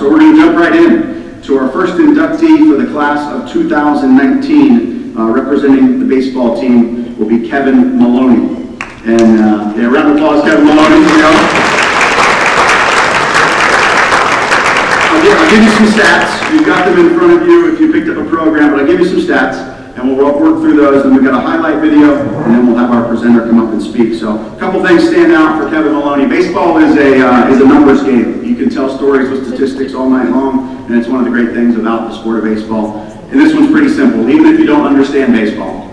So we're going to jump right in to our first inductee for the class of 2019, representing the baseball team will be Kevin Maloney. And yeah, round of applause, Kevin Maloney. Here we go. I'll give you some stats. You've got them in front of you if you picked up a program, but I'll give you some stats, and we'll work through those. And we've got a highlight video, and then we'll have our presenter come up and speak. So a couple things stand out for Kevin Maloney. Baseball is a numbers game. You can tell stories with statistics all night long, and it's one of the great things about the sport of baseball. And this one's pretty simple, even if you don't understand baseball.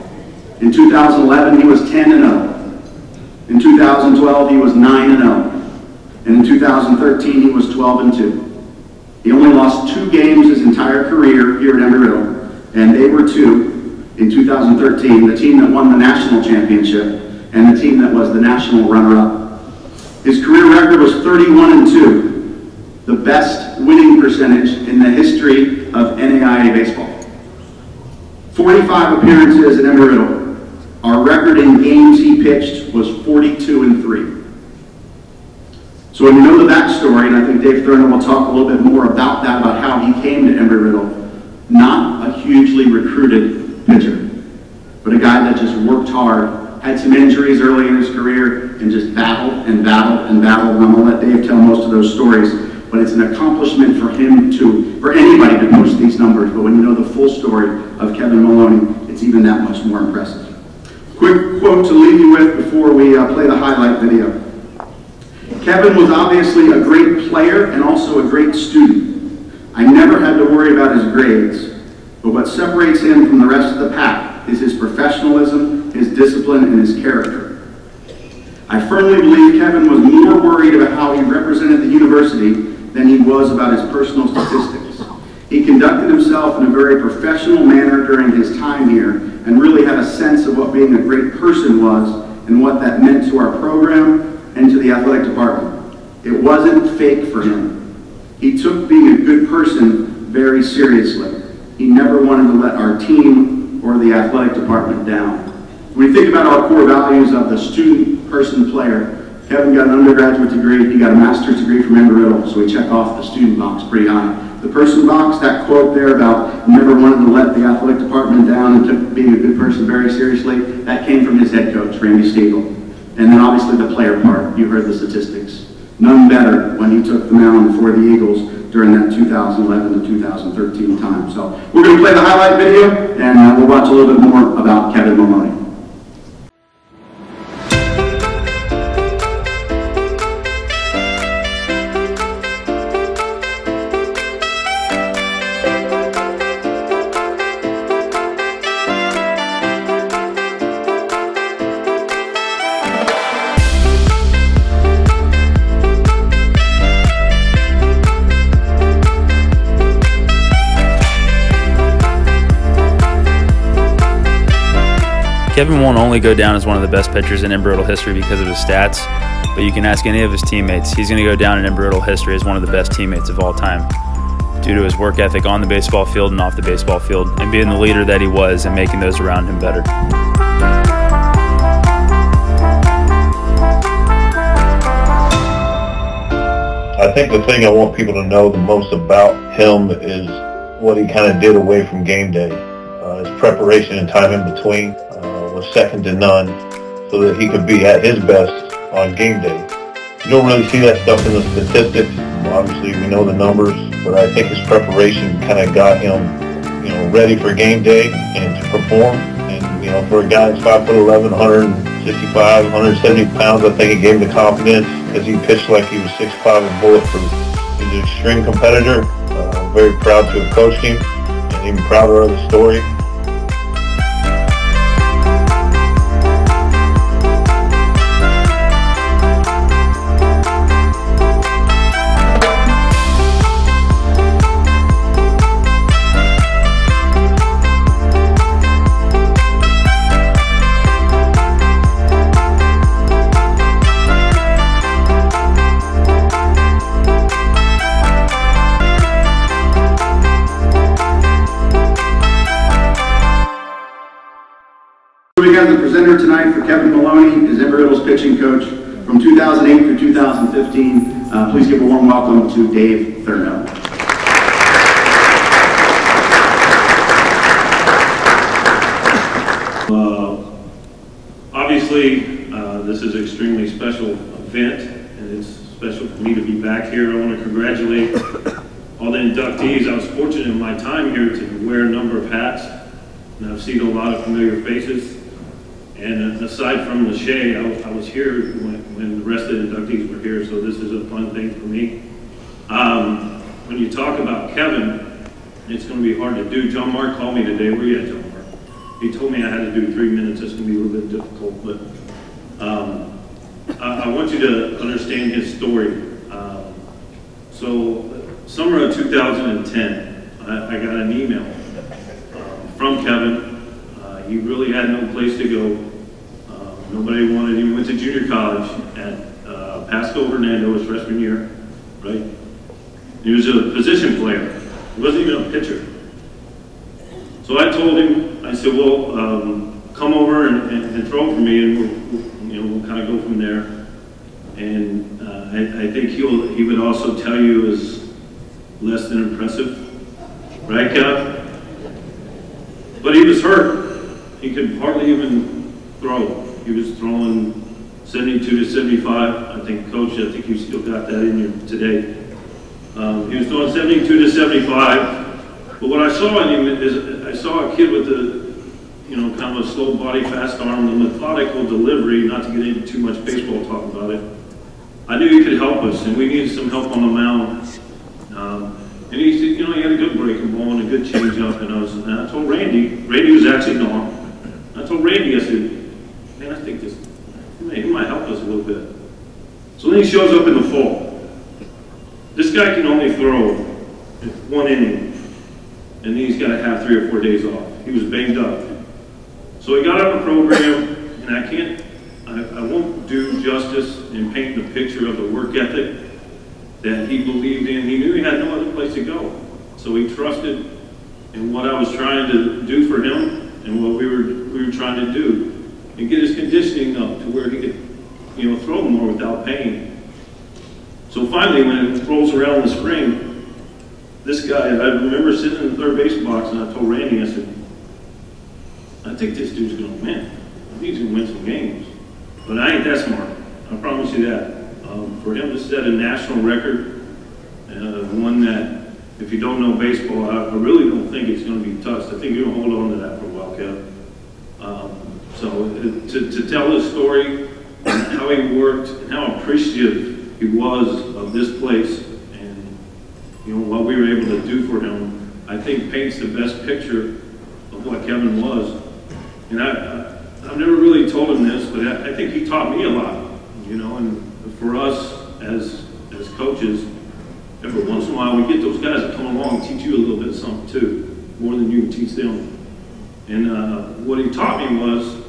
In 2011, he was 10-0. In 2012, he was 9-0. And in 2013, he was 12-2. He only lost 2 games his entire career here at Embry-Riddle, and they were 2 in 2013, the team that won the national championship and the team that was the national runner-up. His career record was 31-2, the best winning percentage in the history of NAIA baseball. 45 appearances at Embry-Riddle. Our record in games he pitched was 42-3. So when you know the backstory, and I think Dave Thurner will talk a little bit more about that, about how he came to Embry-Riddle, not a hugely recruited pitcher, but a guy that just worked hard, had some injuries early in his career, and just battled and battled and battled. And I'm going to let Dave tell most of those stories, but it's an accomplishment for him for anybody to post these numbers, but when you know the full story of Kevin Maloney, it's even that much more impressive. Quick quote to leave you with before we play the highlight video. Kevin was obviously a great player and also a great student. I never had to worry about his grades, but what separates him from the rest of the pack is his professionalism, his discipline, and his character. I firmly believe Kevin was more worried about how he represented the university than he was about his personal statistics. He conducted himself in a very professional manner during his time here and really had a sense of what being a great person was and what that meant to our program and to the athletic department. It wasn't fake for him. He took being a good person very seriously. He never wanted to let our team or the athletic department down. When we think about our core values of the student, person, player, Kevin got an undergraduate degree, he got a master's degree from Embry-Riddle, so we check off the student box pretty high. The person box, that quote there about never wanted to let the athletic department down and took being a good person very seriously, that came from his head coach, Randy Stiegel. And then obviously the player part, you heard the statistics. None better when he took the mound for the Eagles during that 2011 to 2013 time. So we're going to play the highlight video and we'll watch a little bit more about Kevin Maloney. Kevin won't only go down as one of the best pitchers in Embry-Riddle history because of his stats, but you can ask any of his teammates. He's going to go down in Embry-Riddle history as one of the best teammates of all time due to his work ethic on the baseball field and off the baseball field, and being the leader that he was and making those around him better. I think the thing I want people to know the most about him is what he kind of did away from game day. His preparation and time in between was second to none, so that he could be at his best on game day. You don't really see that stuff in the statistics. Obviously, we know the numbers, but I think his preparation kind of got him, ready for game day and to perform. And for a guy that's 5'11", 165, 170 pounds, I think it gave him the confidence because he pitched like he was 6'5" and bulletproof. He's an extreme competitor. I'm very proud to have coached him, and even prouder of the story. We got the presenter tonight for Kevin Maloney, is Embry-Riddle's pitching coach from 2008 through 2015. Please give a warm welcome to Dave Thurner. Obviously, this is an extremely special event, and it's special for me to be back here. I want to congratulate all the inductees. I was fortunate in my time here to wear a number of hats, and I've seen a lot of familiar faces. And aside from Lachey, I was here when the rest of the inductees were here, so this is a fun thing for me. When you talk about Kevin, it's going to be hard to do. John Mark called me today. Where are you at, John Mark? He told me I had to do 3 minutes. It's going to be a little bit difficult, but I want you to understand his story. So, summer of 2010, I got an email from Kevin. He really had no place to go. Nobody wanted him. He went to junior college at Pasco Hernando his freshman year, right? He was a position player. He wasn't even a pitcher. So I told him, I said, well, come over and throw for me, and we'll kind of go from there. And I think he would also tell you it was less than impressive, right, Kev? But he was hurt. He could hardly even throw. He was throwing 72 to 75. I think, Coach, I think you still got that in you today. He was throwing 72 to 75. But what I saw in him is I saw a kid with kind of a slow body, fast arm, the methodical delivery, not to get into too much baseball talk about it. I knew he could help us, and we needed some help on the mound. And he had a good breaking ball and a good changeup, and I told Randy was actually gone. I told Randy, I said, man, I think he might help us a little bit. So then he shows up in the fall. This guy can only throw 1 inning, and then he's got to have 3 or 4 days off. He was banged up. So he got on the program, and I won't do justice in painting a picture of the work ethic that he believed in. He knew he had no other place to go. So he trusted in what I was trying to do for him and what we were trying to do, and get his conditioning up to where he could, throw more without pain. So finally, when it rolls around the spring, this guy, I remember sitting in the third base box, and I told Randy, I said, I think this dude's going to win. I think he's going to win some games. But I ain't that smart. I promise you that. For him to set a national record, one that, if you don't know baseball, I really don't think it's going to be touched. I think you're going to hold on to that for a while, Kev. So to tell his story, and how he worked, and how appreciative he was of this place, and what we were able to do for him, I think paints the best picture of what Kevin was. And I've never really told him this, but I think he taught me a lot, and for us as coaches, every once in a while we get those guys that come along and teach you a little bit of something too, more than you can teach them. And what he taught me was,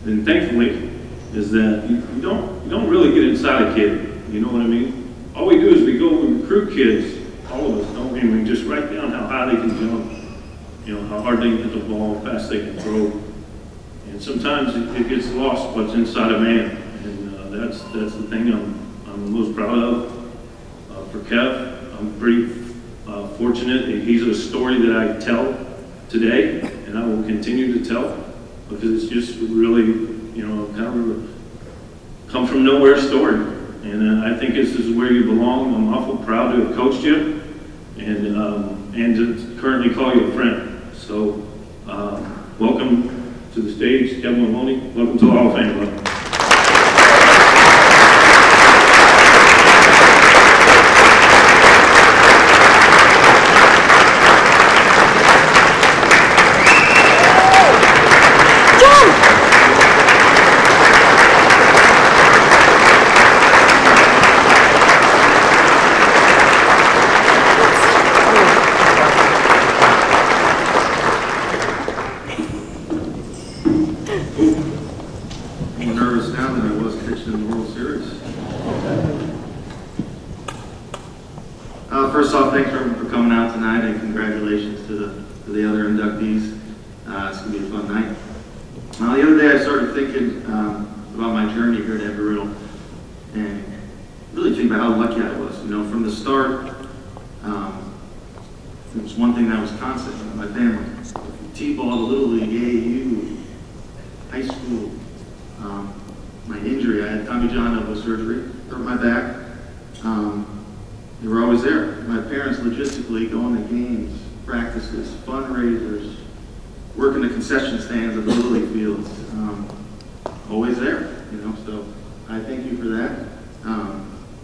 and thankfully, is that you don't really get inside a kid, you know what I mean? All we do is we go and recruit kids, all of us, don't we? And we just write down how high they can jump, how hard they can hit the ball, how fast they can throw. And sometimes it gets lost what's inside a man. And that's the thing I'm most proud of. For Kev, I'm pretty fortunate. He's a story that I tell today, and I will continue to tell, because it's just really, kind of a come from nowhere story. And I think this is where you belong. I'm awful proud to have coached you, and to currently call you a friend. So, welcome to the stage, Kevin Maloney. Welcome to the Hall of Fame, brother. First off, thanks for coming out tonight, and congratulations to the other inductees. It's going to be a fun night. The other day I started thinking about my journey here at Embry-Riddle, and really think about how lucky I was. From the start, it was one thing that was constant in my family. T-ball, the Little League, AAU, Tommy John elbow surgery, hurt my back. They were always there. My parents logistically going to games, practices, fundraisers, working the concession stands at the Little League fields. Always there, you know, so I thank you for that.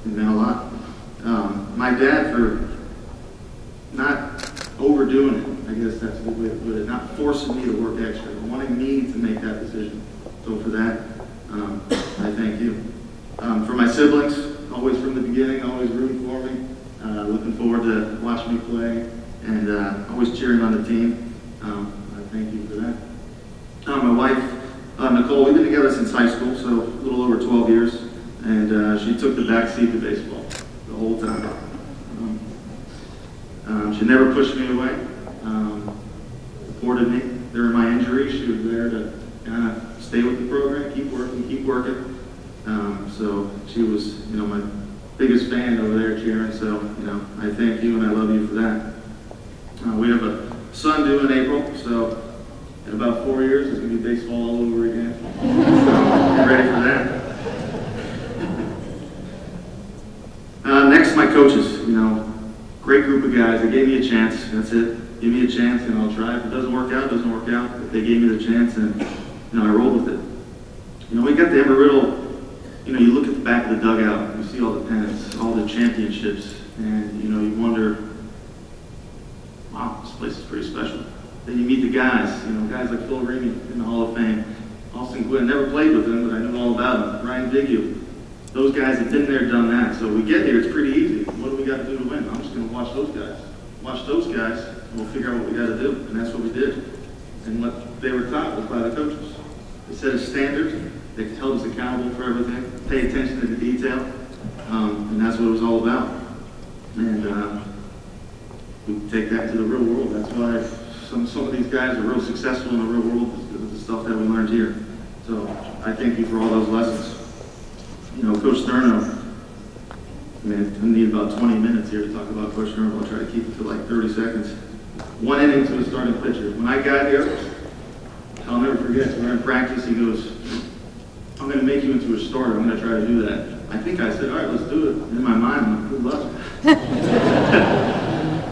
It meant a lot. My dad for not overdoing it, I guess that's a good way to put it, not forcing me to work extra, wanting me to make that decision. So for that, I thank you. For my siblings, always from the beginning, always rooting for me, looking forward to watching me play, and always cheering on the team. I thank you for that. My wife, Nicole, we've been together since high school, so a little over 12 years, and she took the back seat to baseball the whole time. She never pushed me away, supported me during my injury. She was there to kind of stay with the program, keep working. So she was, you know, my biggest fan over there cheering. So, you know, I thank you and I love you for that. We have a son due in April, so in about 4 years it's going to be baseball all over again. So get ready for that. Next, my coaches, you know, great group of guys. They gave me a chance. That's it. Give me a chance and I'll try. If it doesn't work out, it doesn't work out. But they gave me the chance and, you know, I rolled with it. You know, we got the Embry-Riddle, you know, you look at the back of the dugout, you see all the pennants, all the championships, and, you know, you wonder, wow, this place is pretty special. Then you meet the guys, you know, guys like Phil Reamy in the Hall of Fame. Austin Gwynn, never played with him, but I knew all about him. Ryan Diggy. Those guys have been there, done that. So we get here, it's pretty easy. What do we got to do to win? I'm just going to watch those guys. Watch those guys, and we'll figure out what we got to do. And that's what we did. And what they were taught was by the coaches. They set a standard. They held us accountable for everything. Pay attention to the detail. And that's what it was all about. And we take that to the real world. That's why some of these guys are real successful in the real world because of the stuff that we learned here. So I thank you for all those lessons. You know, Coach Sterno, I mean, I need about 20 minutes here to talk about Coach Sterno. I'll try to keep it to like 30 seconds. 1 inning to a starting pitcher. When I got here, I'll never forget, we're in practice, he goes, I'm going to make you into a starter. I'm going to try to do that. I think I said, all right, let's do it. In my mind, I'm like, good luck.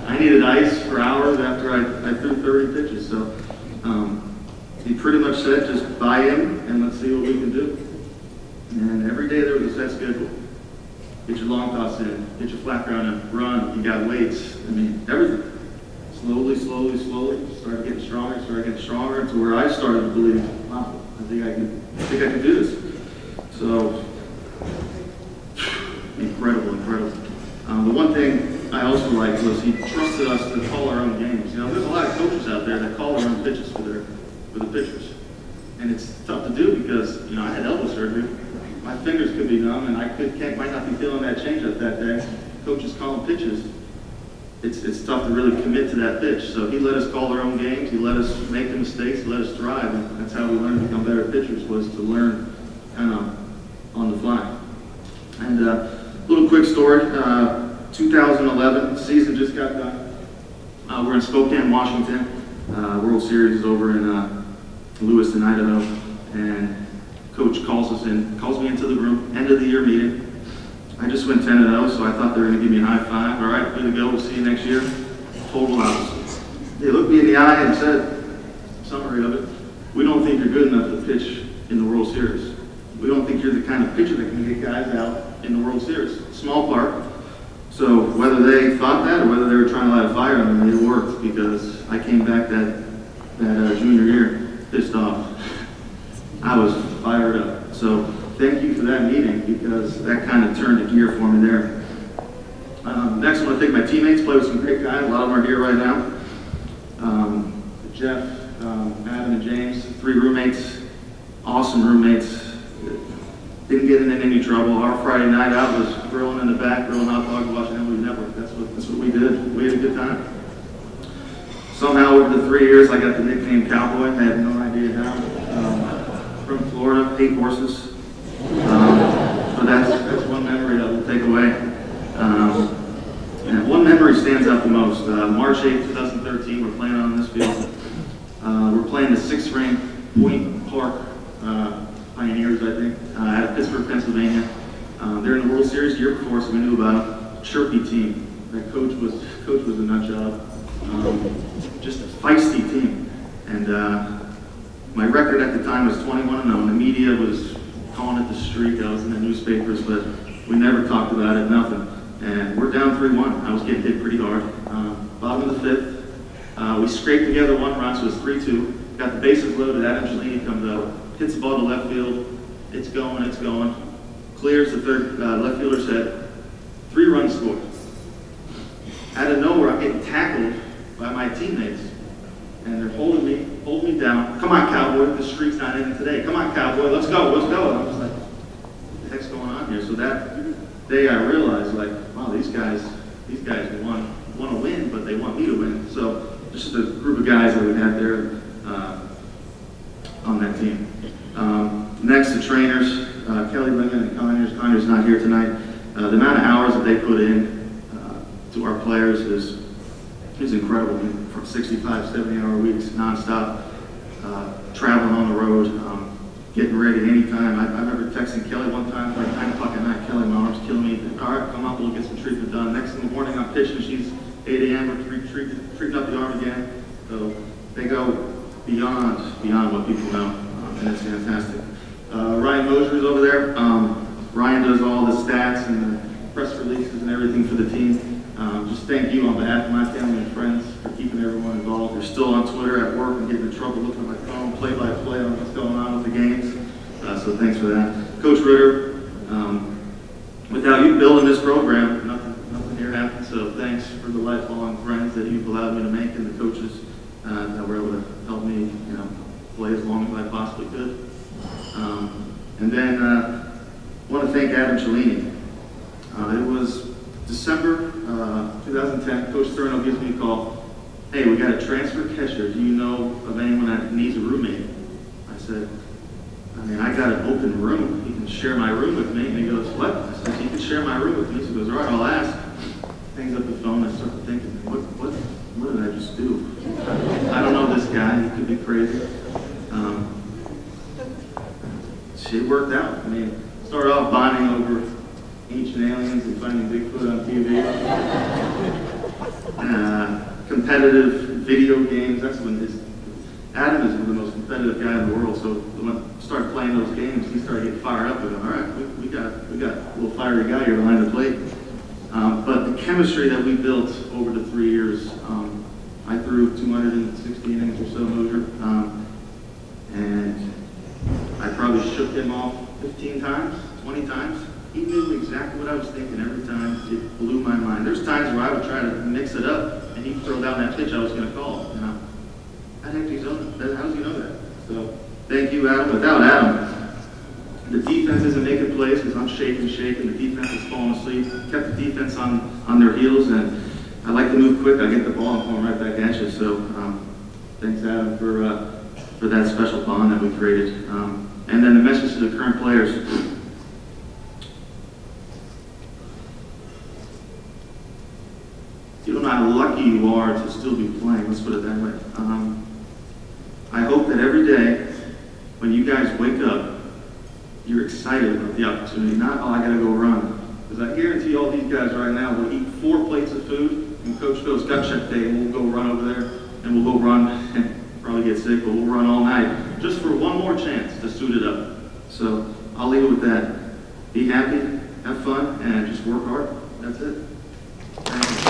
I needed ice for hours after I threw 30 pitches. So he pretty much said, just buy in and let's see what we can do. And every day there was a set schedule. Get your long toss in, get your flat ground in, run, you got weights. I mean, everything. Slowly, started getting stronger, to where I started to believe, wow, I think I can do this. So, incredible. The one thing I also liked was he trusted us to call our own games. You know, there's a lot of coaches out there that call their own pitches for the pitchers. And it's tough to do because, you know, I had elbow surgery. My fingers could be numb and might not be feeling that changeup that day. Coaches calling pitches. It's tough to really commit to that pitch. So he let us call our own games. He let us make the mistakes. He let us thrive. And that's how we learned to become better pitchers, was to learn kind of on the fly. And a little quick story. 2011, the season just got done. We're in Spokane, Washington. World Series is over in Lewiston, Idaho. And Coach calls me into the room, end of the year meeting. I just went 10-0, so I thought they were going to give me a high five. All right, good to go. We'll see you next year. Total opposite. They looked me in the eye and said, summary of it, we don't think you're good enough to pitch in the World Series. We don't think you're the kind of pitcher that can get guys out in the World Series. Small part. So whether they thought that or whether they were trying to light a fire on me, it worked because I came back that junior year pissed off. I was fired up. So thank you for that meeting because that kind of turned a gear for me there. Next, I want to thank my teammates. Played with some great guys. A lot of them are here right now. Jeff, Adam, and James, 3 roommates. Awesome roommates. Didn't get in any trouble. Our Friday night out was grilling in the back, grilling hot dogs, watching Emily Network. That's what we did. We had a good time. Somehow over the 3 years, I got the nickname Cowboy. I had no idea how. From Florida, 8 horses. So that's one memory that we'll take away. And one memory stands out the most. March 8, 2013, we're playing on this field. We're playing the 6th ranked Point Park Pioneers, I think, out of Pittsburgh, Pennsylvania. They're in the World Series the year before, so we knew about them. Chirpy team. That coach was a nut job. Just a feisty team. And my record at the time was 21-0. The media was calling it the streak. I was in the newspapers, but we never talked about it, nothing. And we're down 3-1. I was getting hit pretty hard. Bottom of the 5th, we scraped together 1 run, so it was 3-2. Got the bases loaded. Adam Cellini comes up, hits the ball to left field. It's going, it's going. Clears the third left fielder's head. 3 runs scored. Out of nowhere, I'm getting tackled by my teammates, and they're holding me down. Come on, Cowboy, the streak's not ending today. Come on, Cowboy, let's go, let's go. And I was like, what the heck's going on here? So that day I realized, like, wow, these guys want to win, but they want me to win. So just a group of guys that we had there on that team. Next, the trainers, Kelly Lehman and Conyers. Conyers not here tonight. The amount of hours that they put in to our players is incredible. I mean, from 65, 70-hour weeks, nonstop, traveling on the road, getting ready anytime. I remember texting Kelly one time, like 9 o'clock at night, Kelly, my arm's killing me. All right, come up, we'll get some treatment done. Next in the morning, I'm pitching. She's 8 a.m. We're treating up the arm again. So they go beyond what people know, and it's fantastic. Ryan Mosier's over there. Ryan does all the stats and the press releases and everything for the team. Just thank you on behalf of my family and friends for keeping everyone involved. They're still on Twitter at work and getting in trouble looking at my phone, play-by-play on what's going on with the games. So thanks for that. Coach Ritter, without you building this program, nothing here happened. So thanks for the lifelong friends that you've allowed me to make, and the coaches that were able to help me, play as long as I possibly could. And then I want to thank Adam Cellini. It was December 2010, Coach Thurno gives me a call. Hey, we got a transfer catcher. Do you know of anyone that needs a roommate? I said, I got an open room. He can share my room with me. And he goes, what? I said, he can share my room with me. So he goes, all right, I'll ask. Hangs up the phone. I start thinking, what did I just do? I don't know this guy. He could be crazy. It worked out. Started off bonding over ancient aliens and finding Bigfoot on TV. Competitive video games. That's when Adam is one of the most competitive guy in the world. So when I started playing those games, he started getting fired up with them. All right, we got a little fiery guy here behind the plate. But the chemistry that we built over the 3 years, I threw 260 innings or so, Mosier, and I probably shook him off 15 times, 20 times. He knew exactly what I was thinking every time. It blew my mind. There's times where I would try to mix it up, and he'd throw down that pitch I was going to call. How does he know that? So thank you, Adam. Without Adam, the defense isn't making plays because I'm shaking. The defense is falling asleep. Kept the defense on their heels, and I like to move quick. I get the ball and pull them right back at you. So thanks, Adam, for that special bond that we created. And then the message to the current players. You don't know how lucky you are to still be playing, let's put it that way. I hope that every day when you guys wake up, you're excited about the opportunity, not, oh, I gotta go run. Because I guarantee all these guys right now will eat 4 plates of food, and Coach Phil's gut check day, and we'll go run over there, and we'll go run, and probably get sick, but we'll run all night, just for one more chance to suit it up. So I'll leave it with that. Be happy, have fun, and just work hard. That's it. Thank you.